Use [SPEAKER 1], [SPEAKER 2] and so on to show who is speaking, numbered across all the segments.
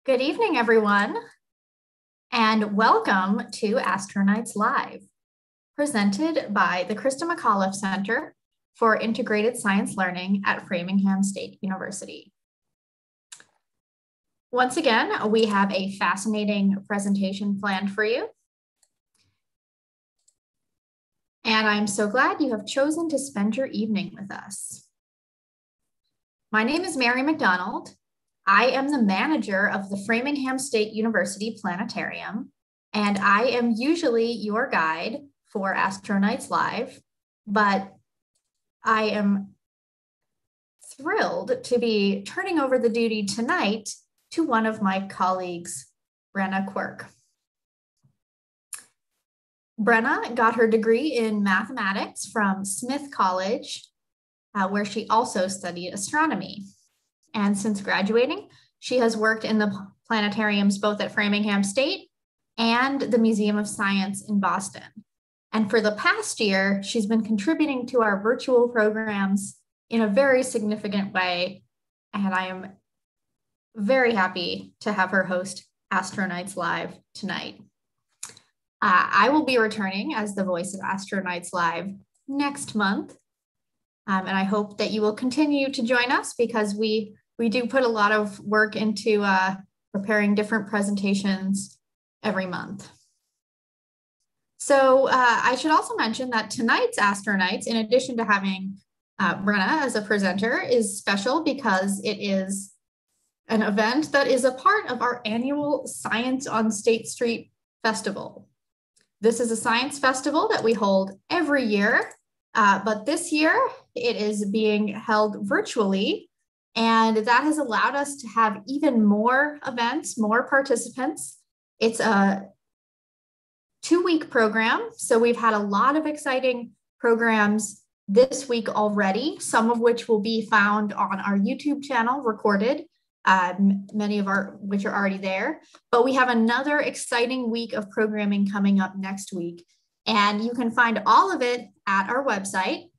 [SPEAKER 1] Good evening, everyone, and welcome to AstroNights Live, presented by the Krista McAuliffe Center for Integrated Science Learning at Framingham State University. Once again, we have a fascinating presentation planned for you. And I'm so glad you have chosen to spend your evening with us. My name is Mary McDonald. I am the manager of the Framingham State University Planetarium, and I am usually your guide for AstroNights Live, but I am thrilled to be turning over the duty tonight to one of my colleagues, Brenna Quirk. Brenna got her degree in mathematics from Smith College, where she also studied astronomy. And since graduating, she has worked in the planetariums both at Framingham State and the Museum of Science in Boston. And for the past year, she's been contributing to our virtual programs in a very significant way. And I am very happy to have her host AstroNights Live tonight. I will be returning as the voice of AstroNights Live next month. And I hope that you will continue to join us because we do put a lot of work into preparing different presentations every month. So I should also mention that tonight's AstroNights, in addition to having Brenna as a presenter, is special because it is an event that is a part of our annual Science on State Street Festival. This is a science festival that we hold every year, but this year it is being held virtually. And that has allowed us to have even more events, more participants. It's a 2-week program. So we've had a lot of exciting programs this week already, some of which will be found on our YouTube channel recorded, many of which are already there. But we have another exciting week of programming coming up next week. And you can find all of it at our website,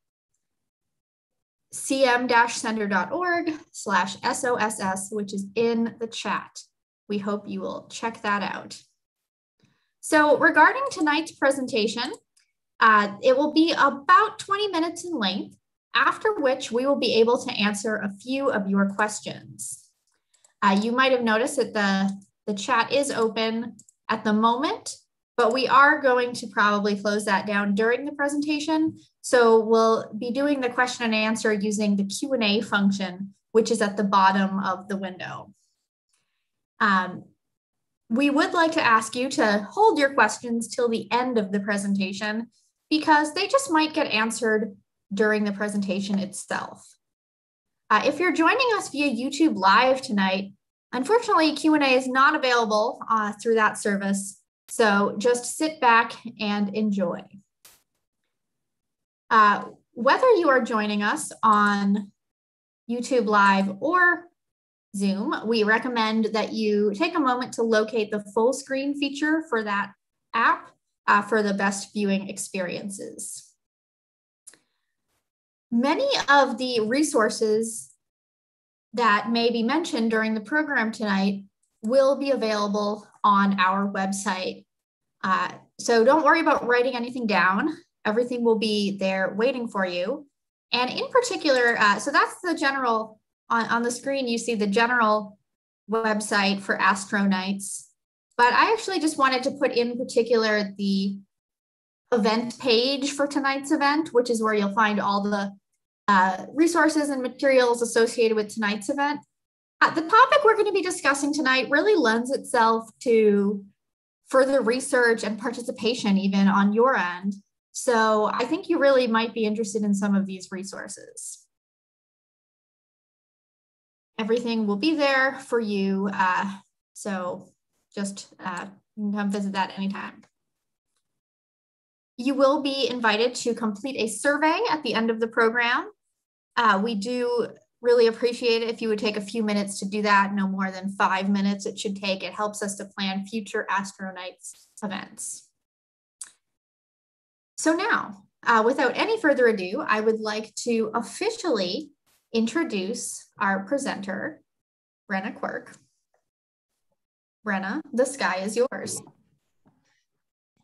[SPEAKER 1] cm-center.org/SOSS, which is in the chat. We hope you will check that out. So regarding tonight's presentation, it will be about 20 minutes in length, after which we will be able to answer a few of your questions. You might have noticed that the chat is open at the moment, but we are going to probably close that down during the presentation. So we'll be doing the question and answer using the Q&A function, which is at the bottom of the window. We would like to ask you to hold your questions till the end of the presentation because they just might get answered during the presentation itself. If you're joining us via YouTube Live tonight, unfortunately, Q&A is not available through that service. So just sit back and enjoy. Whether you are joining us on YouTube Live or Zoom, we recommend that you take a moment to locate the full screen feature for that app for the best viewing experiences. Many of the resources that may be mentioned during the program tonight will be available on our website. So don't worry about writing anything down. Everything will be there waiting for you. And in particular, so that's the general, on the screen, you see the general website for AstroNights. But I actually just wanted to put in particular the event page for tonight's event, which is where you'll find all the resources and materials associated with tonight's event. The topic we're going to be discussing tonight really lends itself to further research and participation even on your end. So I think you really might be interested in some of these resources. Everything will be there for you. So just come visit that anytime. You will be invited to complete a survey at the end of the program. We do really appreciate it if you would take a few minutes to do that, no more than 5 minutes it should take. It helps us to plan future AstroNights events. So now, without any further ado, I would like to officially introduce our presenter, Brenna Quirk. Brenna, the sky is yours.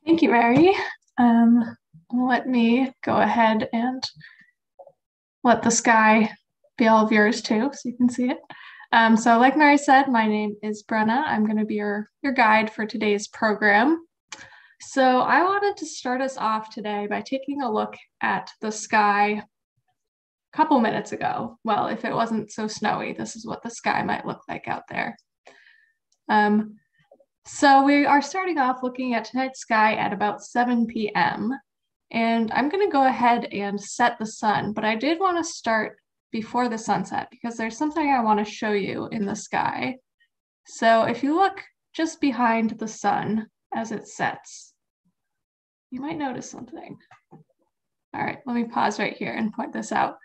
[SPEAKER 2] Thank you, Mary. Let me go ahead and let the sky be all of yours too, so you can see it. So like Mary said, my name is Brenna. I'm going to be your guide for today's program. So I wanted to start us off today by taking a look at the sky a couple minutes ago. Well, if it wasn't so snowy, this is what the sky might look like out there. So we are starting off looking at tonight's sky at about 7 p.m. And I'm going to go ahead and set the sun, but I did want to start before the sunset because there's something I want to show you in the sky. So if you look just behind the sun as it sets, you might notice something. All right, let me pause right here and point this out.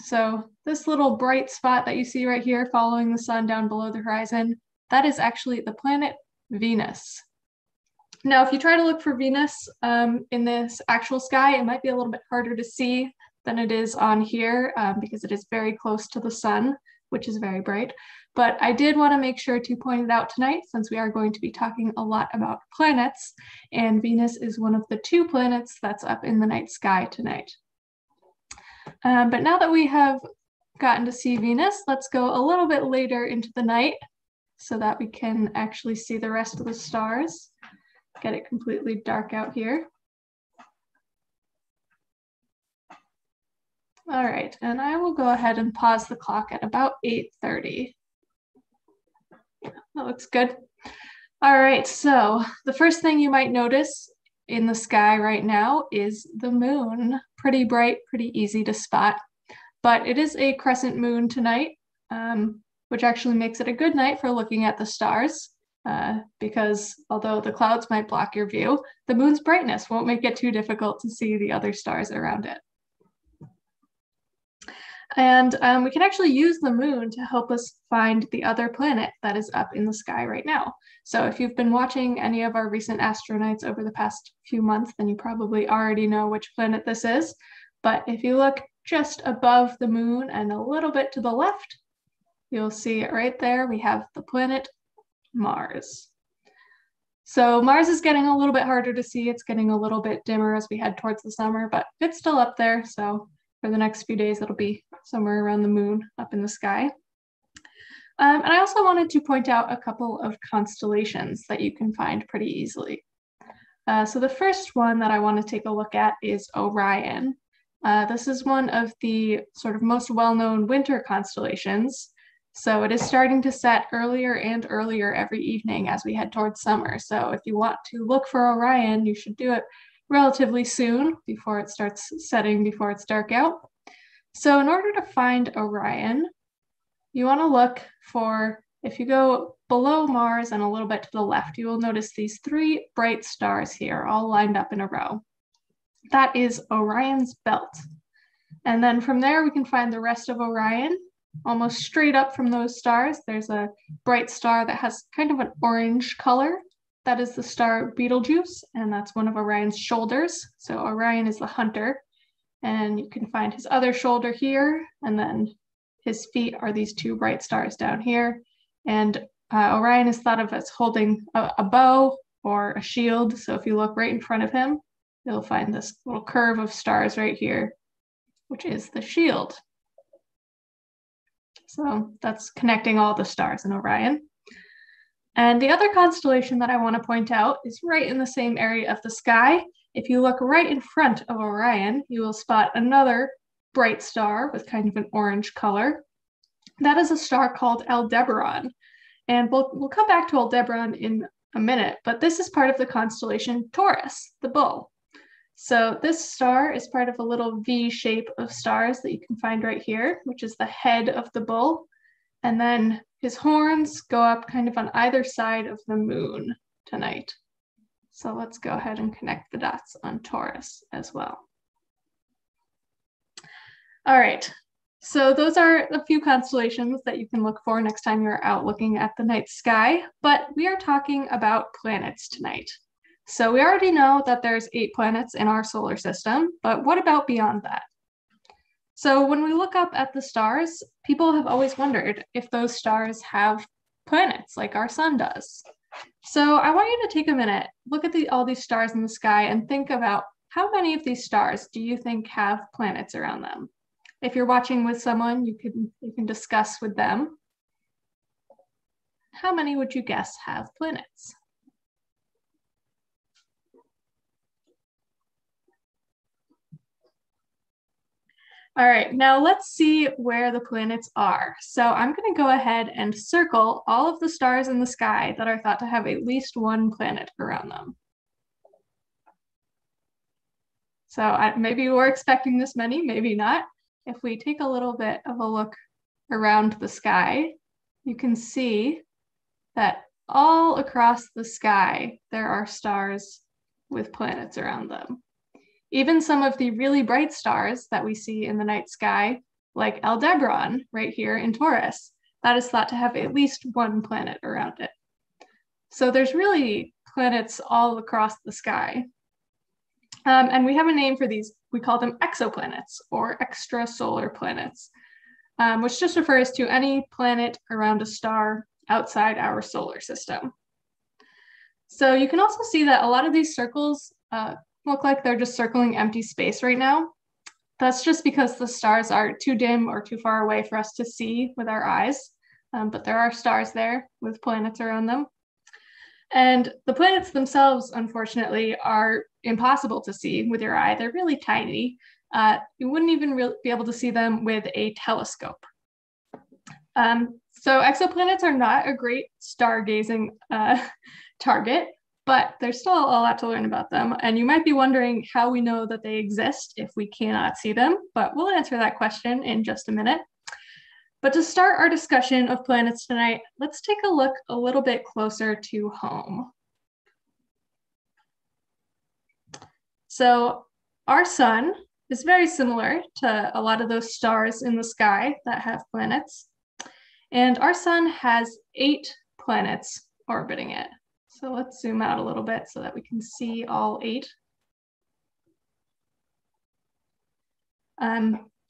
[SPEAKER 2] So this little bright spot that you see right here following the sun down below the horizon, that is actually the planet Venus. Now, if you try to look for Venus in this actual sky, it might be a little bit harder to see than it is on here because it is very close to the sun, which is very bright. But I did want to make sure to point it out tonight since we are going to be talking a lot about planets, and Venus is one of the 2 planets that's up in the night sky tonight. But now that we have gotten to see Venus, let's go a little bit later into the night so that we can actually see the rest of the stars. Get it completely dark out here. All right, and I will go ahead and pause the clock at about 8:30. Yeah, that looks good. All right, so the first thing you might notice in the sky right now is the moon. Pretty bright, pretty easy to spot, but it is a crescent moon tonight, which actually makes it a good night for looking at the stars. Because although the clouds might block your view, the moon's brightness won't make it too difficult to see the other stars around it. And we can actually use the moon to help us find the other planet that is up in the sky right now. So if you've been watching any of our recent AstroNights over the past few months, then you probably already know which planet this is. But if you look just above the moon and a little bit to the left, you'll see it right there. We have the planet Mars. So Mars is getting a little bit harder to see. It's getting a little bit dimmer as we head towards the summer, but it's still up there. So for the next few days, it'll be somewhere around the moon up in the sky. And I also wanted to point out a couple of constellations that you can find pretty easily. So the first one that I want to take a look at is Orion. This is one of the sort of most well-known winter constellations. So it is starting to set earlier and earlier every evening as we head towards summer. So if you want to look for Orion, you should do it relatively soon before it starts setting, before it's dark out. So in order to find Orion, you want to look for, if you go below Mars and a little bit to the left, you will notice these 3 bright stars here all lined up in a row. That is Orion's belt. And then from there, we can find the rest of Orion. Almost straight up from those stars, there's a bright star that has kind of an orange color. That is the star Betelgeuse, and that's one of Orion's shoulders. So Orion is the hunter, and you can find his other shoulder here, and then his feet are these 2 bright stars down here. And Orion is thought of as holding a bow or a shield. So if you look right in front of him, you'll find this little curve of stars right here, which is the shield. So that's connecting all the stars in Orion. And the other constellation that I want to point out is right in the same area of the sky. If you look right in front of Orion, you will spot another bright star with kind of an orange color. That is a star called Aldebaran. And we'll come back to Aldebaran in a minute, but this is part of the constellation Taurus, the bull. So this star is part of a little V shape of stars that you can find right here, which is the head of the bull. And then his horns go up kind of on either side of the moon tonight. So let's go ahead and connect the dots on Taurus as well. All right, so those are a few constellations that you can look for next time you're out looking at the night sky, but we are talking about planets tonight. So we already know that there's 8 planets in our solar system, but what about beyond that? So when we look up at the stars, people have always wondered if those stars have planets like our sun does. So I want you to take a minute, look at all these stars in the sky and think about how many of these stars do you think have planets around them? If you're watching with someone, you can discuss with them. How many would you guess have planets? All right, now let's see where the planets are. So I'm going to go ahead and circle all of the stars in the sky that are thought to have at least one planet around them. So maybe we're expecting this many, maybe not. If we take a little bit of a look around the sky, you can see that all across the sky, there are stars with planets around them. Even some of the really bright stars that we see in the night sky, like Aldebaran right here in Taurus, that is thought to have at least one planet around it. So there's really planets all across the sky. And we have a name for these. We call them exoplanets or extrasolar planets, which just refers to any planet around a star outside our solar system. So you can also see that a lot of these circles look like they're just circling empty space right now. That's just because the stars are too dim or too far away for us to see with our eyes, but there are stars there with planets around them. And the planets themselves, unfortunately, are impossible to see with your eye. They're really tiny. You wouldn't even be able to see them with a telescope. So exoplanets are not a great stargazing target, but there's still a lot to learn about them. And you might be wondering how we know that they exist if we cannot see them, but we'll answer that question in just a minute. But to start our discussion of planets tonight, let's take a look a little bit closer to home. So our sun is very similar to a lot of those stars in the sky that have planets. And our sun has 8 planets orbiting it. So let's zoom out a little bit so that we can see all 8.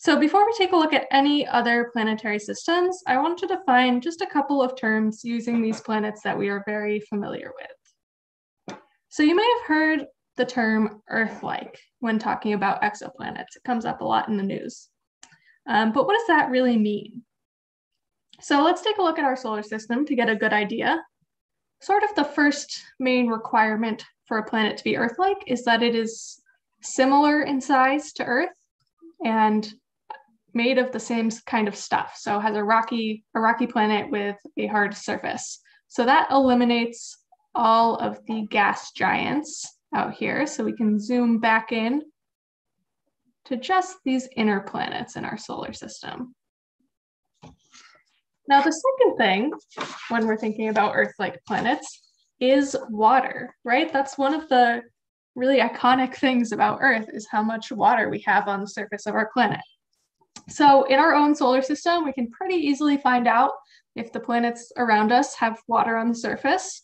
[SPEAKER 2] So before we take a look at any other planetary systems, I want to define just a couple of terms using these planets that we are very familiar with. So you may have heard the term Earth-like when talking about exoplanets. It comes up a lot in the news. But what does that really mean? So let's take a look at our solar system to get a good idea. Sort of the first main requirement for a planet to be Earth-like is that it is similar in size to Earth and made of the same kind of stuff. So has a rocky planet with a hard surface. So that eliminates all of the gas giants out here. So we can zoom back in to just these inner planets in our solar system. Now, the second thing when we're thinking about Earth-like planets is water, right? That's one of the really iconic things about Earth is how much water we have on the surface of our planet. So in our own solar system, we can pretty easily find out if the planets around us have water on the surface,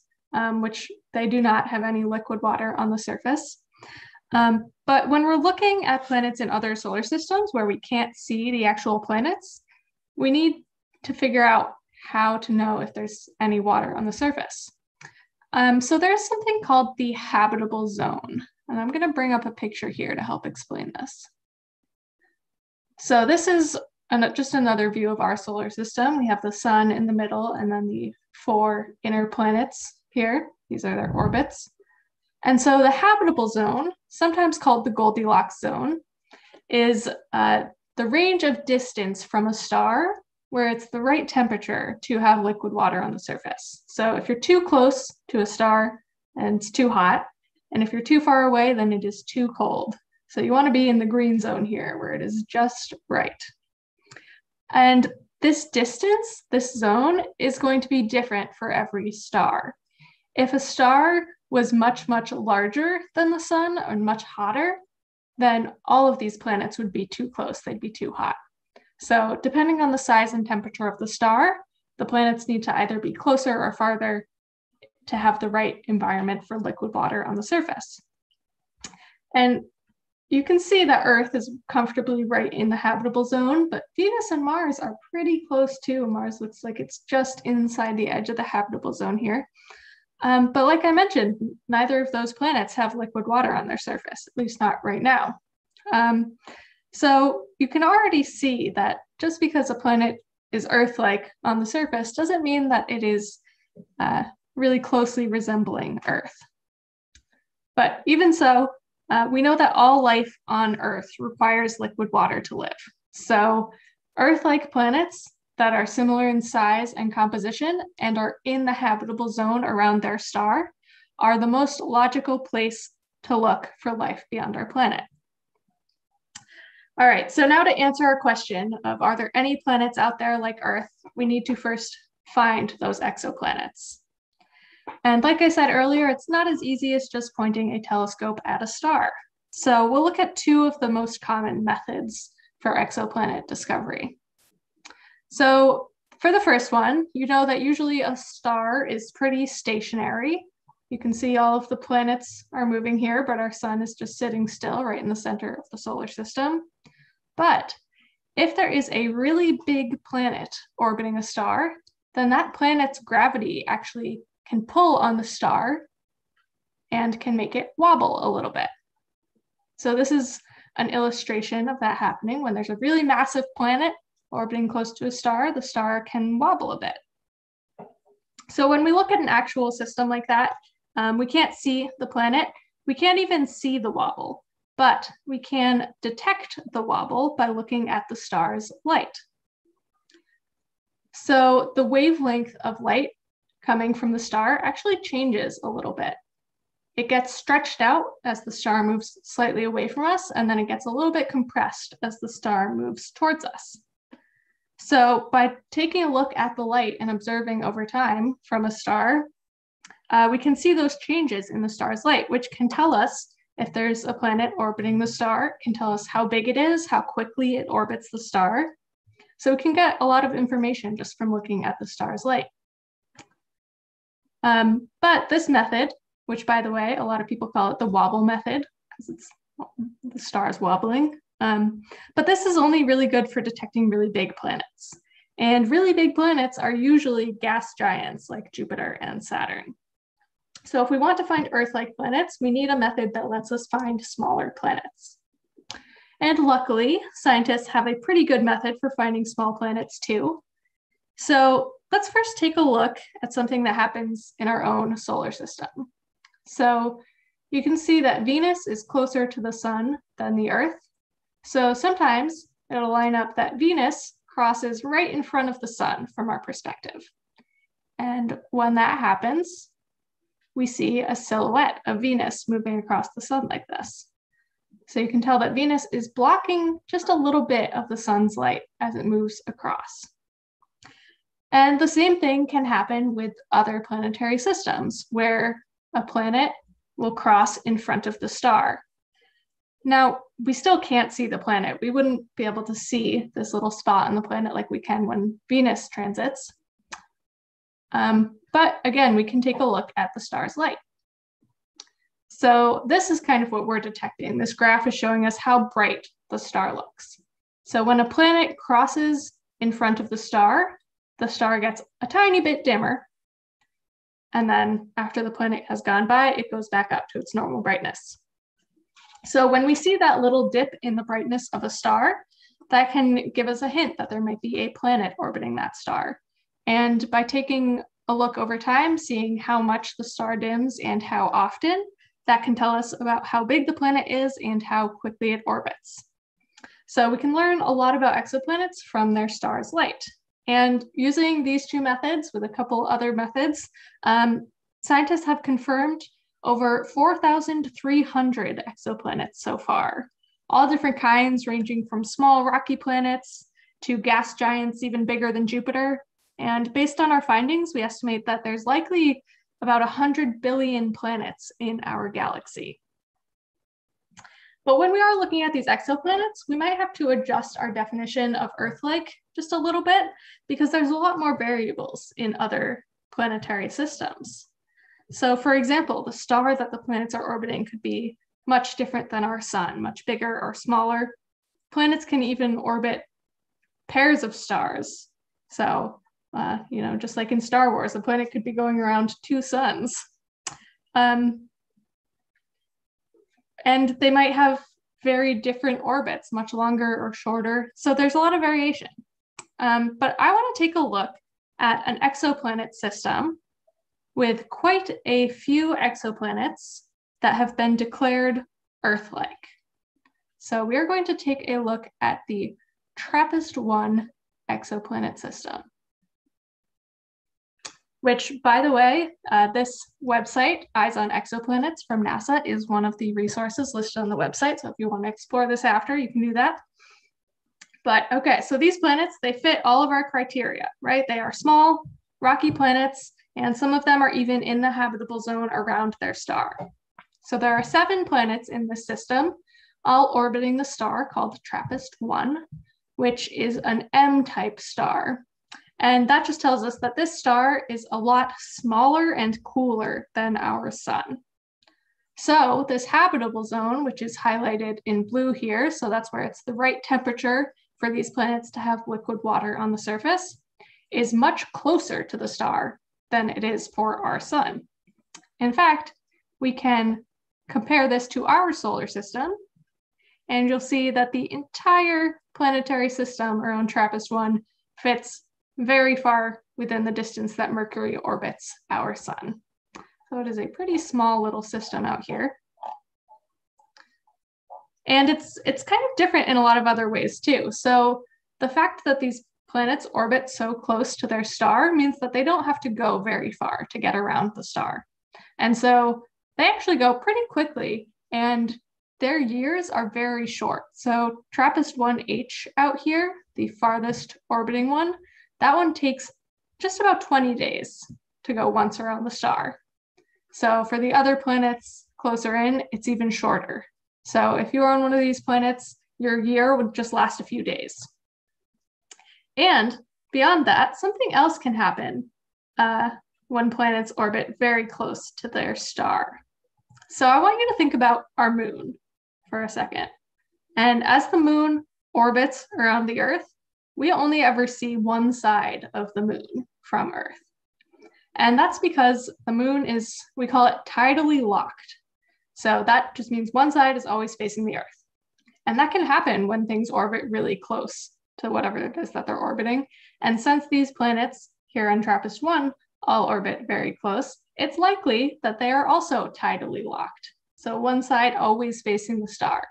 [SPEAKER 2] which they do not have any liquid water on the surface. But when we're looking at planets in other solar systems where we can't see the actual planets, we need to figure out how to know if there's any water on the surface. So there's something called the habitable zone. And I'm going to bring up a picture here to help explain this. So this is just another view of our solar system. We have the sun in the middle and then the 4 inner planets here. These are their orbits. And so the habitable zone, sometimes called the Goldilocks zone, is the range of distance from a star where it's the right temperature to have liquid water on the surface. So if you're too close to a star and it's too hot, and if you're too far away, then it is too cold. So you want to be in the green zone here where it is just right. And this distance, this zone, is going to be different for every star. If a star was much, much larger than the sun and much hotter, then all of these planets would be too close. They'd be too hot. So depending on the size and temperature of the star, the planets need to either be closer or farther to have the right environment for liquid water on the surface. And you can see that Earth is comfortably right in the habitable zone, but Venus and Mars are pretty close too. Mars looks like it's just inside the edge of the habitable zone here. But like I mentioned, neither of those planets have liquid water on their surface, at least not right now. So you can already see that just because a planet is Earth-like on the surface doesn't mean that it is really closely resembling Earth. But even so, we know that all life on Earth requires liquid water to live. So Earth-like planets that are similar in size and composition and are in the habitable zone around their star are the most logical place to look for life beyond our planet. All right, so now to answer our question of are there any planets out there like Earth, we need to first find those exoplanets. And like I said earlier, it's not as easy as just pointing a telescope at a star. So we'll look at two of the most common methods for exoplanet discovery. So for the first one, you know that usually a star is pretty stationary. You can see all of the planets are moving here, but our sun is just sitting still right in the center of the solar system. But if there is a really big planet orbiting a star, then that planet's gravity actually can pull on the star and can make it wobble a little bit. So this is an illustration of that happening. When there's a really massive planet orbiting close to a star, the star can wobble a bit. So when we look at an actual system like that, we can't see the planet. We can't even see the wobble, but we can detect the wobble by looking at the star's light. So the wavelength of light coming from the star actually changes a little bit. It gets stretched out as the star moves slightly away from us, and then it gets a little bit compressed as the star moves towards us. So by taking a look at the light and observing over time from a star, we can see those changes in the star's light, which can tell us if there's a planet orbiting the star, can tell us how big it is, how quickly it orbits the star. So we can get a lot of information just from looking at the star's light. But this method, which by the way, a lot of people call it the wobble method, because the star is wobbling. But this is only really good for detecting really big planets. And really big planets are usually gas giants like Jupiter and Saturn. So if we want to find Earth-like planets, we need a method that lets us find smaller planets. And luckily, scientists have a pretty good method for finding small planets too. So let's first take a look at something that happens in our own solar system. So you can see that Venus is closer to the sun than the Earth. So sometimes it'll line up that Venus crosses right in front of the sun from our perspective. And when that happens, we see a silhouette of Venus moving across the sun like this. So you can tell that Venus is blocking just a little bit of the sun's light as it moves across. And the same thing can happen with other planetary systems where a planet will cross in front of the star. Now, we still can't see the planet. We wouldn't be able to see this little spot on the planet like we can when Venus transits. But again, we can take a look at the star's light. So this is kind of what we're detecting. This graph is showing us how bright the star looks. So when a planet crosses in front of the star gets a tiny bit dimmer. And then after the planet has gone by, it goes back up to its normal brightness. So when we see that little dip in the brightness of a star, that can give us a hint that there might be a planet orbiting that star. And by taking a look over time, seeing how much the star dims and how often, that can tell us about how big the planet is and how quickly it orbits. So we can learn a lot about exoplanets from their star's light. And using these two methods with a couple other methods, scientists have confirmed over 4,300 exoplanets so far, all different kinds ranging from small rocky planets to gas giants even bigger than Jupiter. And based on our findings, we estimate that there's likely about 100 billion planets in our galaxy. But when we are looking at these exoplanets, we might have to adjust our definition of Earth-like just a little bit because there's a lot more variables in other planetary systems. So for example, the star that the planets are orbiting could be much different than our sun, much bigger or smaller. Planets can even orbit pairs of stars. So, just like in Star Wars, a planet could be going around two suns. And they might have very different orbits, much longer or shorter. So there's a lot of variation. But I want to take a look at an exoplanet system with quite a few exoplanets that have been declared Earth-like. So we are going to take a look at the TRAPPIST-1 exoplanet system, which, by the way, this website, Eyes on Exoplanets from NASA, is one of the resources listed on the website. So if you want to explore this after, you can do that. But okay, so these planets, they fit all of our criteria, right? They are small, rocky planets, and some of them are even in the habitable zone around their star. So there are 7 planets in this system, all orbiting the star called TRAPPIST-1, which is an M-type star. And that just tells us that this star is a lot smaller and cooler than our sun. So this habitable zone, which is highlighted in blue here, so that's where it's the right temperature for these planets to have liquid water on the surface, is much closer to the star than it is for our sun. In fact, we can compare this to our solar system, and you'll see that the entire planetary system around TRAPPIST-1 fits very far within the distance that Mercury orbits our sun. So it is a pretty small little system out here. And it's kind of different in a lot of other ways too. So the fact that these planets orbit so close to their star means that they don't have to go very far to get around the star. And so they actually go pretty quickly, and their years are very short. So TRAPPIST-1H out here, the farthest orbiting one, that one takes just about 20 days to go once around the star. So for the other planets closer in, it's even shorter. So if you're on one of these planets, your year would just last a few days. And beyond that, something else can happen when planets orbit very close to their star. So I want you to think about our moon for a second. And as the moon orbits around the Earth, we only ever see one side of the moon from Earth. And that's because the moon is, we call it tidally locked. So that just means one side is always facing the Earth. And that can happen when things orbit really close to whatever it is that they're orbiting. And since these planets here on TRAPPIST-1 all orbit very close, it's likely that they are also tidally locked. So one side always facing the star.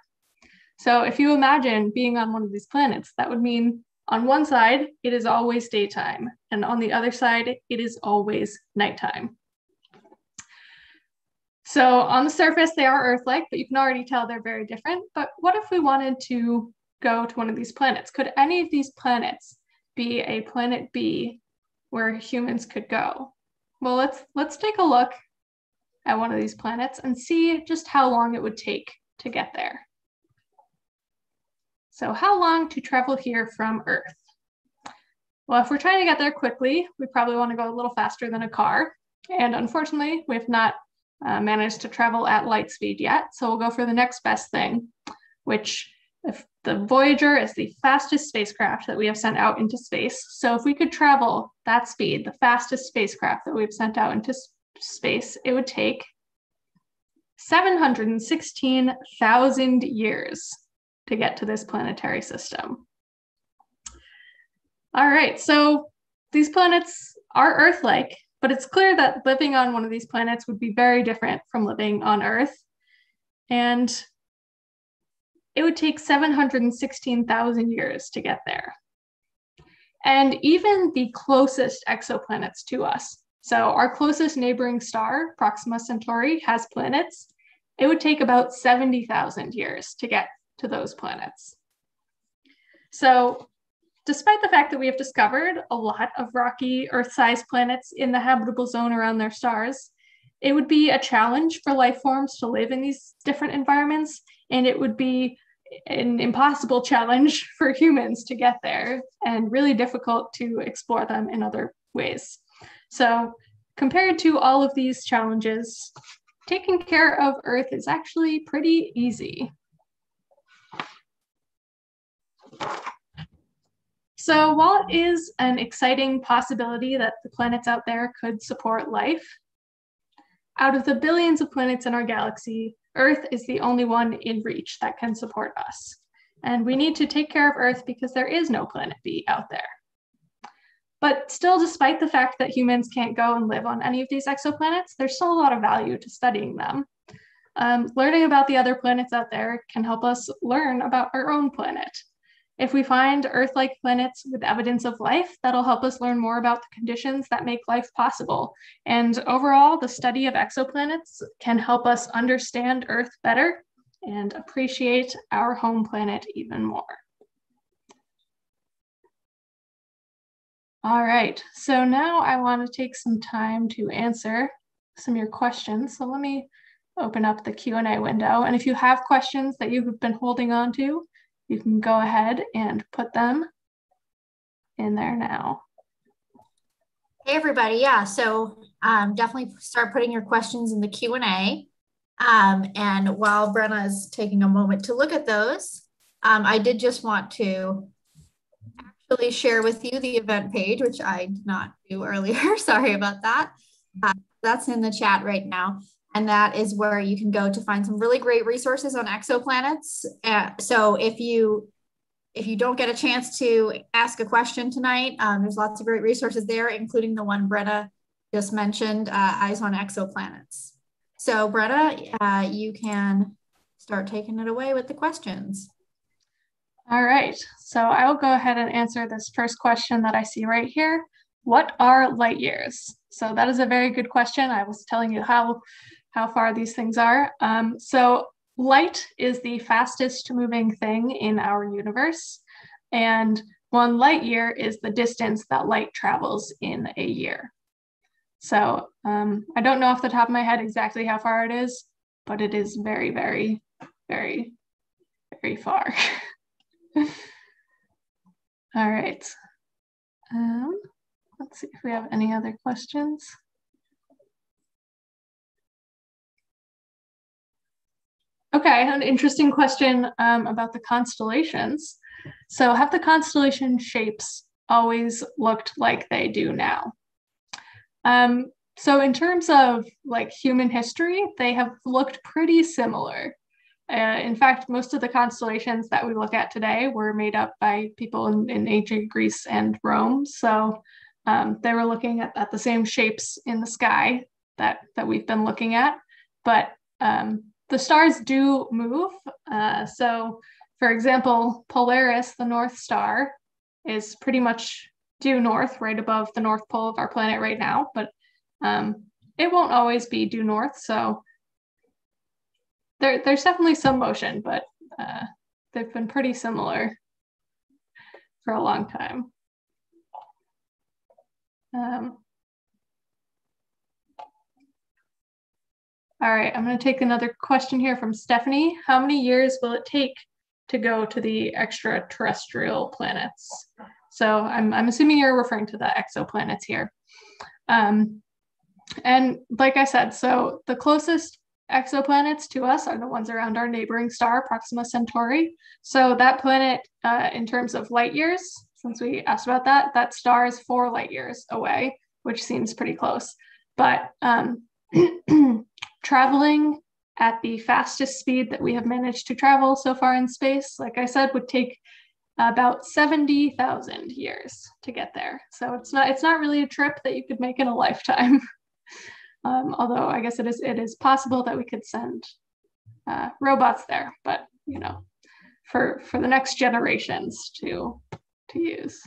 [SPEAKER 2] So if you imagine being on one of these planets, that would mean on one side, it is always daytime, and on the other side, it is always nighttime. So on the surface, they are Earth-like, but you can already tell they're very different. But what if we wanted to go to one of these planets? Could any of these planets be a planet B where humans could go? Well, let's take a look at one of these planets and see just how long it would take to get there. So how long to travel here from Earth? Well, if we're trying to get there quickly, we probably want to go a little faster than a car. And unfortunately, we have not managed to travel at light speed yet. So we'll go for the next best thing, which if the Voyager is the fastest spacecraft that we have sent out into space. So if we could travel that speed, the fastest spacecraft that we've sent out into space, it would take 716,000 years to get to this planetary system. All right, so these planets are Earth-like, but it's clear that living on one of these planets would be very different from living on Earth. And it would take 716,000 years to get there. And even the closest exoplanets to us, so our closest neighboring star, Proxima Centauri, has planets. It would take about 70,000 years to get to those planets. So despite the fact that we have discovered a lot of rocky Earth-sized planets in the habitable zone around their stars, it would be a challenge for life forms to live in these different environments, and it would be an impossible challenge for humans to get there, and really difficult to explore them in other ways. So compared to all of these challenges, taking care of Earth is actually pretty easy. So while it is an exciting possibility that the planets out there could support life, out of the billions of planets in our galaxy, Earth is the only one in reach that can support us. And we need to take care of Earth because there is no planet B out there. But still, despite the fact that humans can't go and live on any of these exoplanets, there's still a lot of value to studying them. Learning about the other planets out there can help us learn about our own planet. If we find Earth-like planets with evidence of life, that'll help us learn more about the conditions that make life possible. And overall, the study of exoplanets can help us understand Earth better and appreciate our home planet even more. All right, so now I want to take some time to answer some of your questions. So let me open up the Q&A window. And if you have questions that you've been holding on to, you can go ahead and put them in there now.
[SPEAKER 1] Hey, everybody. Yeah, so definitely start putting your questions in the Q&A. And while Brenna is taking a moment to look at those, I did just want to actually share with you the event page, which I did not do earlier. Sorry about that. That's in the chat right now. And that is where you can go to find some really great resources on exoplanets. So if you don't get a chance to ask a question tonight, there's lots of great resources there, including the one Bretta just mentioned, Eyes on Exoplanets. So Bretta, you can start taking it away with the questions.
[SPEAKER 2] All right, so I will go ahead and answer this first question that I see right here. What are light years? So that is a very good question. I was telling you how far these things are. So light is the fastest moving thing in our universe. And 1 light year is the distance that light travels in a year. So I don't know off the top of my head exactly how far it is, but it is very, very, very, very far. All right. Let's see if we have any other questions. Okay, an interesting question about the constellations. So have the constellation shapes always looked like they do now? So in terms of like human history, they have looked pretty similar. In fact, most of the constellations that we look at today were made up by people in ancient Greece and Rome. So they were looking at the same shapes in the sky that we've been looking at, but the stars do move. So for example, Polaris, the North Star, is pretty much due north, right above the North Pole of our planet right now, but it won't always be due north. So there's definitely some motion, but they've been pretty similar for a long time. All right, I'm going to take another question here from Stephanie. How many years will it take to go to the extraterrestrial planets? So I'm assuming you're referring to the exoplanets here. And like I said, so the closest exoplanets to us are the ones around our neighboring star, Proxima Centauri. So that planet, in terms of light years, since we asked about that, that star is 4 light years away, which seems pretty close. But traveling at the fastest speed that we have managed to travel so far in space, like I said, would take about 70,000 years to get there. So it's not really a trip that you could make in a lifetime. Although I guess it is possible that we could send robots there, but you know, for the next generations to use.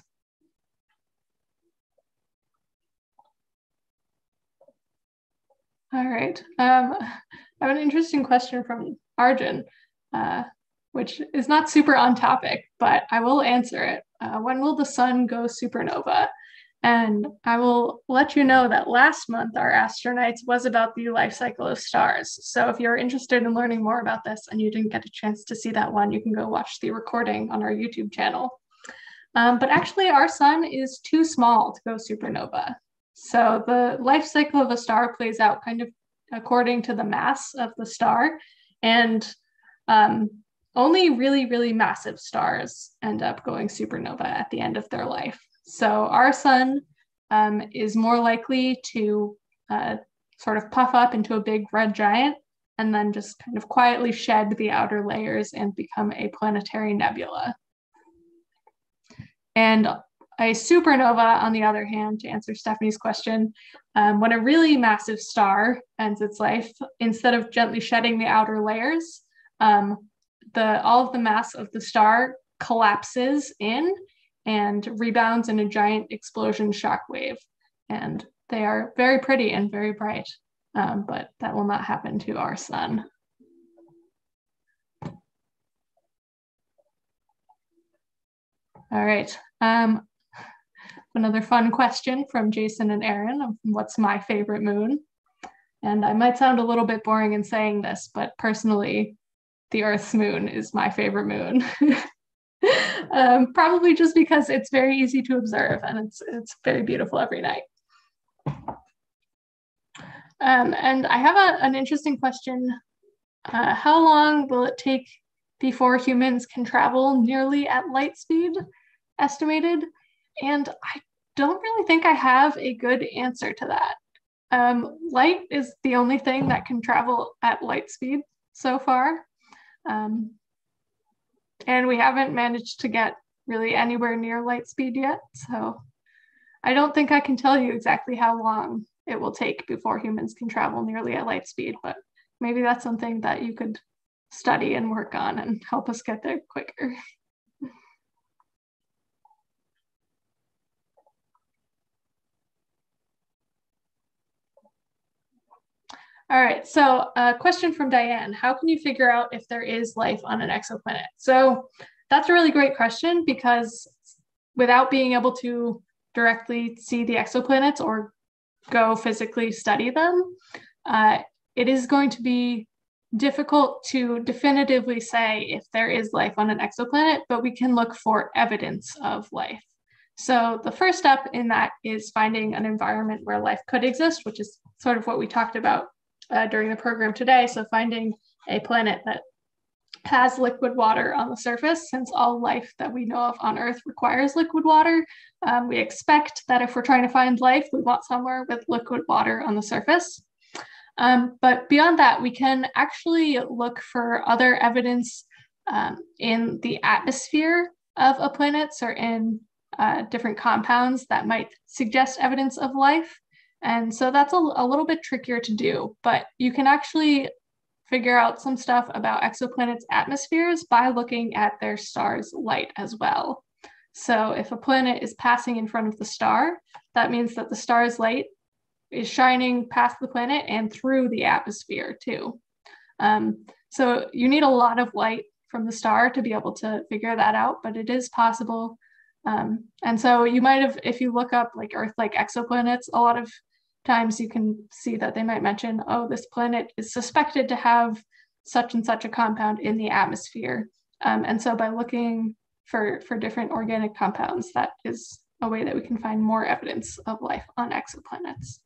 [SPEAKER 2] All right. I have an interesting question from Arjun, which is not super on topic, but I will answer it. When will the sun go supernova? And I will let you know that last month our AstroNights was about the life cycle of stars. So if you're interested in learning more about this and you didn't get a chance to see that one, you can go watch the recording on our YouTube channel. But actually our sun is too small to go supernova. So the life cycle of a star plays out kind of according to the mass of the star. And only really, really massive stars end up going supernova at the end of their life. So our sun is more likely to sort of puff up into a big red giant and then just kind of quietly shed the outer layers and become a planetary nebula. And a supernova, on the other hand, to answer Stephanie's question, when a really massive star ends its life, instead of gently shedding the outer layers, all of the mass of the star collapses in and rebounds in a giant explosion shockwave. And they are very pretty and very bright, but that will not happen to our sun. All right. Another fun question from Jason and Aaron. What's my favorite moon? And I might sound a little bit boring in saying this, but personally, the Earth's moon is my favorite moon. Probably just because it's very easy to observe and it's very beautiful every night. And I have an interesting question. How long will it take before humans can travel nearly at light speed, estimated? And I don't really think I have a good answer to that. Light is the only thing that can travel at light speed so far. And we haven't managed to get really anywhere near light speed yet. So I don't think I can tell you exactly how long it will take before humans can travel nearly at light speed, but maybe that's something that you could study and work on and help us get there quicker. All right, so a question from Diane. How can you figure out if there is life on an exoplanet? So that's a really great question, because without being able to directly see the exoplanets or go physically study them, it is going to be difficult to definitively say if there is life on an exoplanet, but we can look for evidence of life. So the first step in that is finding an environment where life could exist, which is sort of what we talked about during the program today. So finding a planet that has liquid water on the surface, since all life that we know of on Earth requires liquid water. We expect that if we're trying to find life, we want somewhere with liquid water on the surface. But beyond that, we can actually look for other evidence in the atmosphere of a planet, or in different compounds that might suggest evidence of life. And so that's a little bit trickier to do, but you can actually figure out some stuff about exoplanets' atmospheres by looking at their star's light as well. So if a planet is passing in front of the star, that means that the star's light is shining past the planet and through the atmosphere too. So you need a lot of light from the star to be able to figure that out, but it is possible. And so you might have, if you look up like Earth-like exoplanets, a lot of times you can see that they might mention, oh, this planet is suspected to have such and such a compound in the atmosphere. And so by looking for different organic compounds, that is a way that we can find more evidence of life on exoplanets.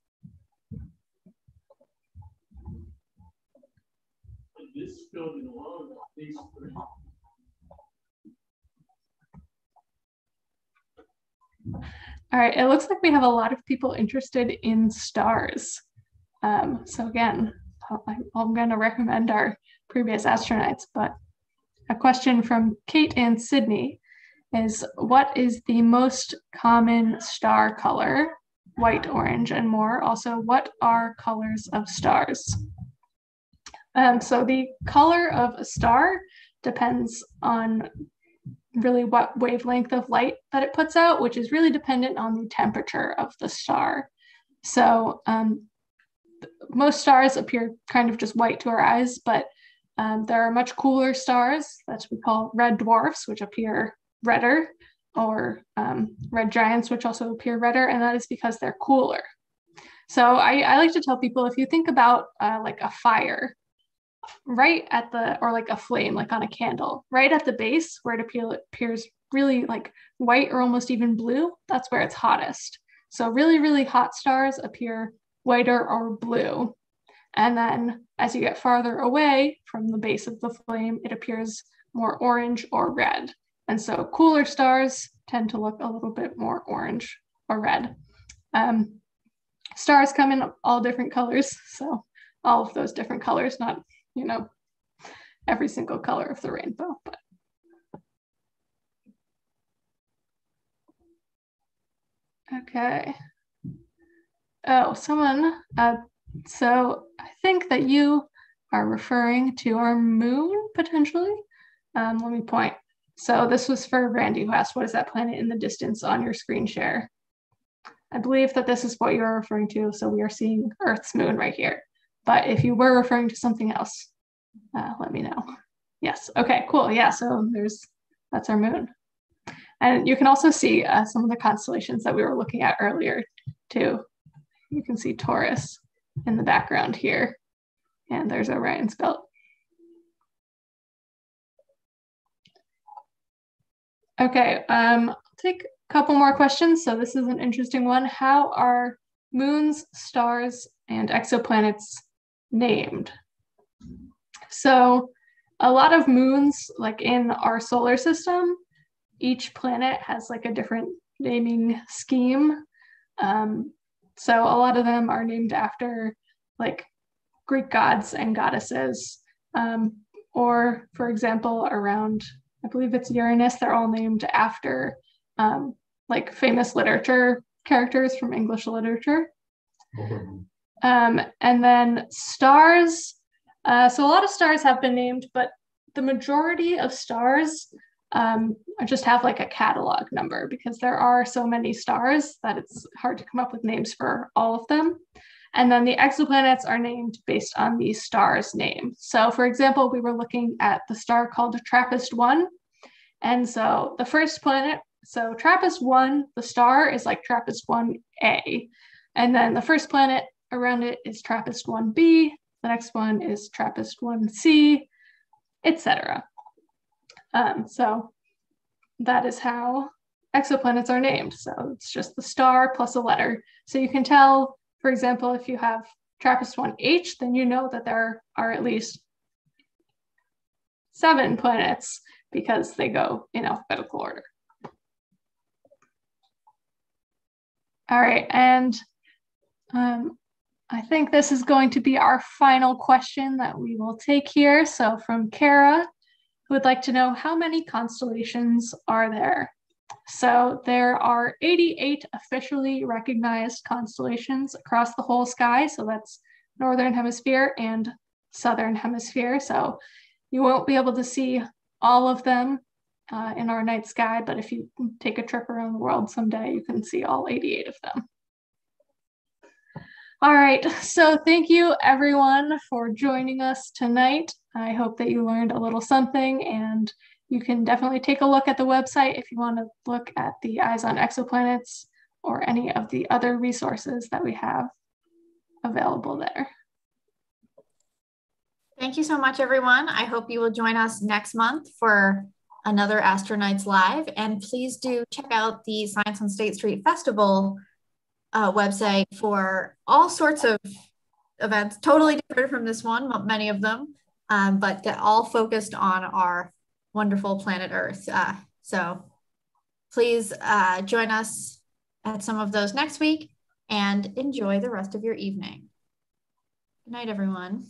[SPEAKER 2] All right, it looks like we have a lot of people interested in stars. So again, I'm going to recommend our previous AstroNights, but a question from Kate and Sydney is, what is the most common star color? White, orange, and more. Also, what are colors of stars? So the color of a star depends on really what wavelength of light that it puts out, which is really dependent on the temperature of the star. So most stars appear kind of just white to our eyes, but there are much cooler stars that we call red dwarfs, which appear redder, or red giants, which also appear redder, and that is because they're cooler. So I like to tell people, if you think about like a fire, right at the, or like a flame, like on a candle, right at the base where it appears really like white or almost even blue, that's where it's hottest. So really, really hot stars appear whiter or blue. And then as you get farther away from the base of the flame, it appears more orange or red. And so cooler stars tend to look a little bit more orange or red. Stars come in all different colors, so all of those different colors, not, you know, every single color of the rainbow, but. Okay. Oh, someone, so I think that you are referring to our moon, potentially. Let me point. So this was for Randy, who asked, what is that planet in the distance on your screen share? I believe that this is what you're referring to. So we are seeing Earth's moon right here. But if you were referring to something else, let me know. Yes, okay, cool. Yeah, so that's our moon. And you can also see some of the constellations that we were looking at earlier too. You can see Taurus in the background here, and there's Orion's belt. Okay, I'll take a couple more questions. So this is an interesting one. How are moons, stars, and exoplanets named? So a lot of moons, like in our solar system, each planet has like a different naming scheme. So a lot of them are named after like Greek gods and goddesses. Or for example, around, I believe it's Uranus, they're all named after like famous literature characters from English literature. And then stars. So a lot of stars have been named, but the majority of stars just have like a catalog number because there are so many stars that it's hard to come up with names for all of them. And then the exoplanets are named based on the star's name. So for example, we were looking at the star called TRAPPIST-1. And so the first planet, so TRAPPIST-1, the star is like TRAPPIST-1A. And then the first planet around it is TRAPPIST-1b. The next one is TRAPPIST-1c, etc. So that is how exoplanets are named. So it's just the star plus a letter. So you can tell, for example, if you have TRAPPIST-1H, then you know that there are at least 7 planets because they go in alphabetical order. All right, and I think this is going to be our final question that we will take here. So from Kara, who would like to know, how many constellations are there? So there are 88 officially recognized constellations across the whole sky. So that's Northern Hemisphere and Southern Hemisphere. So you won't be able to see all of them in our night sky, but if you take a trip around the world someday, you can see all 88 of them. All right, so thank you everyone for joining us tonight. I hope that you learned a little something, and you can definitely take a look at the website if you want to look at the Eyes on Exoplanets or any of the other resources that we have available there.
[SPEAKER 1] Thank you so much, everyone. I hope you will join us next month for another AstroNights Live, and please do check out the Science on State Street Festival website for all sorts of events, totally different from this one, many of them, but all focused on our wonderful planet Earth. So please join us at some of those next week and enjoy the rest of your evening. Good night, everyone.